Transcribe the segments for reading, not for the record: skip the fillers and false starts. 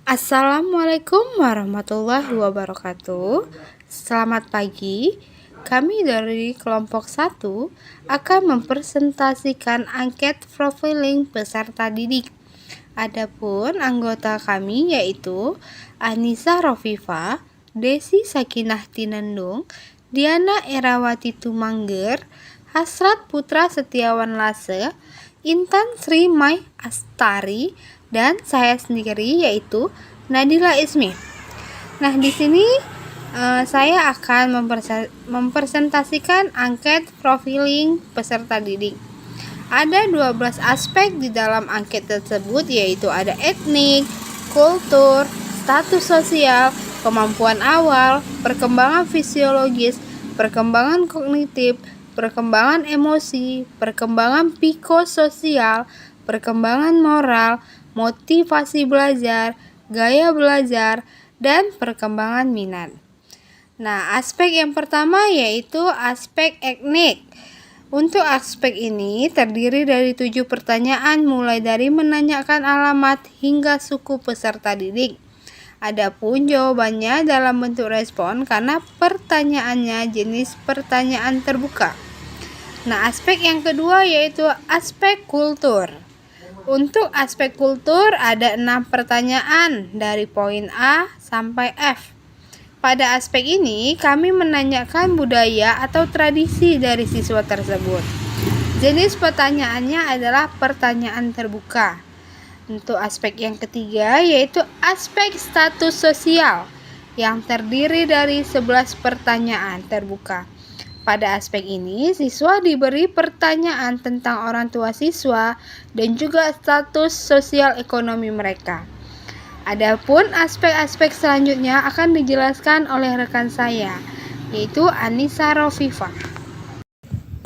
Assalamualaikum warahmatullahi wabarakatuh. Selamat pagi. Kami dari kelompok 1 akan mempresentasikan angket profiling peserta didik. Adapun anggota kami yaitu Anissa Rofifa, Desi Sakinah Tinendung, Diana Erawati Tumangger, Hasrat Putra Setiawan Lase, Intan Sri Mai Astari, dan saya sendiri yaitu Nadila Ismi. Nah, di sini saya akan mempresentasikan angket profiling peserta didik. Ada 12 aspek di dalam angket tersebut, yaitu ada etnik, kultur, status sosial, kemampuan awal, perkembangan fisiologis, perkembangan kognitif, perkembangan emosi, perkembangan psikososial, perkembangan moral, motivasi belajar, gaya belajar, dan perkembangan minat. Nah, aspek yang pertama yaitu aspek etnik. Untuk aspek ini terdiri dari 7 pertanyaan mulai dari menanyakan alamat hingga suku peserta didik. Adapun jawabannya dalam bentuk respon karena pertanyaannya jenis pertanyaan terbuka. Nah, aspek yang kedua yaitu aspek kultur. Untuk aspek kultur ada 6 pertanyaan dari poin A sampai F. Pada aspek ini kami menanyakan budaya atau tradisi dari siswa tersebut. Jenis pertanyaannya adalah pertanyaan terbuka. Untuk aspek yang ketiga yaitu aspek status sosial yang terdiri dari 11 pertanyaan terbuka. Pada aspek ini, siswa diberi pertanyaan tentang orang tua siswa dan juga status sosial ekonomi mereka. Adapun aspek-aspek selanjutnya akan dijelaskan oleh rekan saya, yaitu Anissa Rofifa.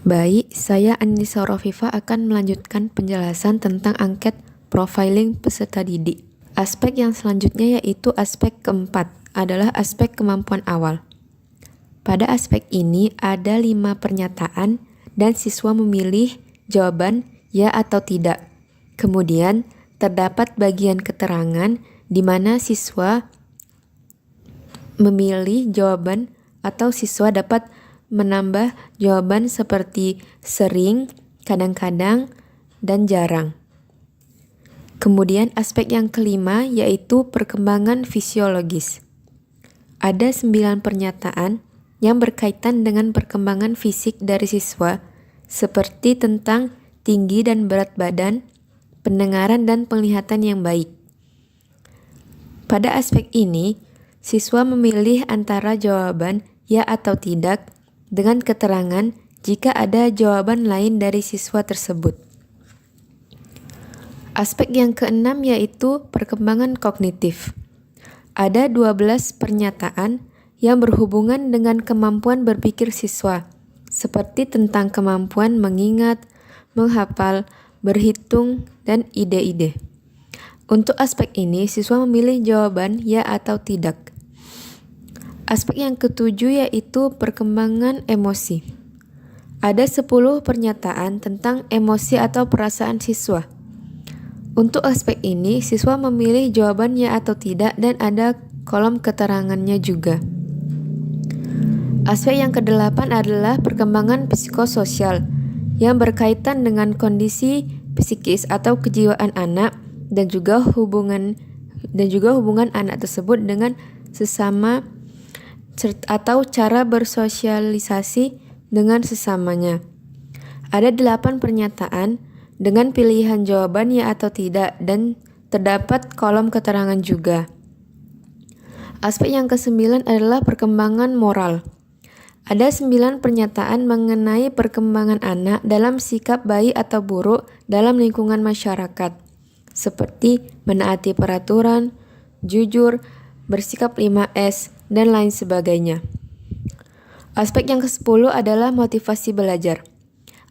Baik, saya Anissa Rofifa akan melanjutkan penjelasan tentang angket profiling peserta didik. Aspek yang selanjutnya yaitu aspek keempat, adalah aspek kemampuan awal. Pada aspek ini ada 5 pernyataan dan siswa memilih jawaban ya atau tidak. Kemudian terdapat bagian keterangan di mana siswa memilih jawaban atau siswa dapat menambah jawaban seperti sering, kadang-kadang, dan jarang. Kemudian aspek yang kelima yaitu perkembangan fisiologis. Ada 9 pernyataan yang berkaitan dengan perkembangan fisik dari siswa, seperti tentang tinggi dan berat badan, pendengaran dan penglihatan yang baik. Pada aspek ini, siswa memilih antara jawaban ya atau tidak dengan keterangan jika ada jawaban lain dari siswa tersebut. Aspek yang keenam yaitu perkembangan kognitif. Ada 12 pernyataan yang berhubungan dengan kemampuan berpikir siswa, seperti tentang kemampuan mengingat, menghafal, berhitung, dan ide-ide. Untuk aspek ini, siswa memilih jawaban ya atau tidak. Aspek yang ketujuh yaitu perkembangan emosi. Ada 10 pernyataan tentang emosi atau perasaan siswa. Untuk aspek ini, siswa memilih jawaban ya atau tidak dan ada kolom keterangannya juga. Aspek yang kedelapan adalah perkembangan psikososial yang berkaitan dengan kondisi psikis atau kejiwaan anak dan juga hubungan anak tersebut dengan sesama atau cara bersosialisasi dengan sesamanya. Ada 8 pernyataan dengan pilihan jawaban ya atau tidak dan terdapat kolom keterangan juga. Aspek yang ke-9 adalah perkembangan moral. Ada 9 pernyataan mengenai perkembangan anak dalam sikap baik atau buruk dalam lingkungan masyarakat, seperti menaati peraturan, jujur, bersikap 5S, dan lain sebagainya. Aspek yang ke-10 adalah motivasi belajar.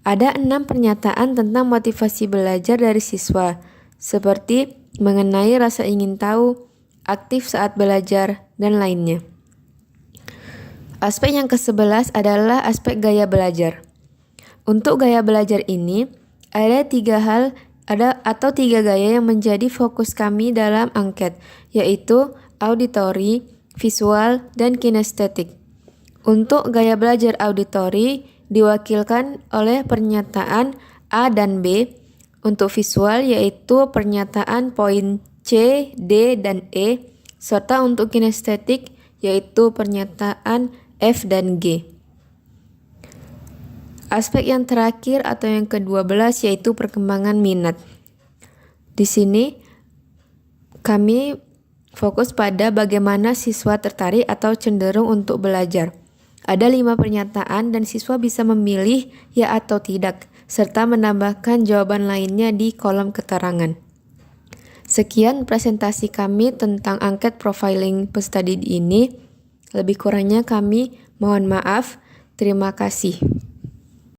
Ada 6 pernyataan tentang motivasi belajar dari siswa, seperti mengenai rasa ingin tahu, aktif saat belajar, dan lainnya. Aspek yang ke-11 adalah aspek gaya belajar. Untuk gaya belajar ini, ada 3 hal atau 3 gaya yang menjadi fokus kami dalam angket, yaitu auditory, visual, dan kinestetik. Untuk gaya belajar auditori diwakilkan oleh pernyataan A dan B. Untuk visual yaitu pernyataan poin C, D, dan E, serta untuk kinestetik yaitu pernyataan F dan G. Aspek yang terakhir atau yang ke-12 yaitu perkembangan minat. Di sini kami fokus pada bagaimana siswa tertarik atau cenderung untuk belajar. Ada 5 pernyataan dan siswa bisa memilih ya atau tidak, serta menambahkan jawaban lainnya di kolom keterangan. Sekian presentasi kami tentang angket profiling peserta didik ini. Lebih kurangnya kami mohon maaf. Terima kasih.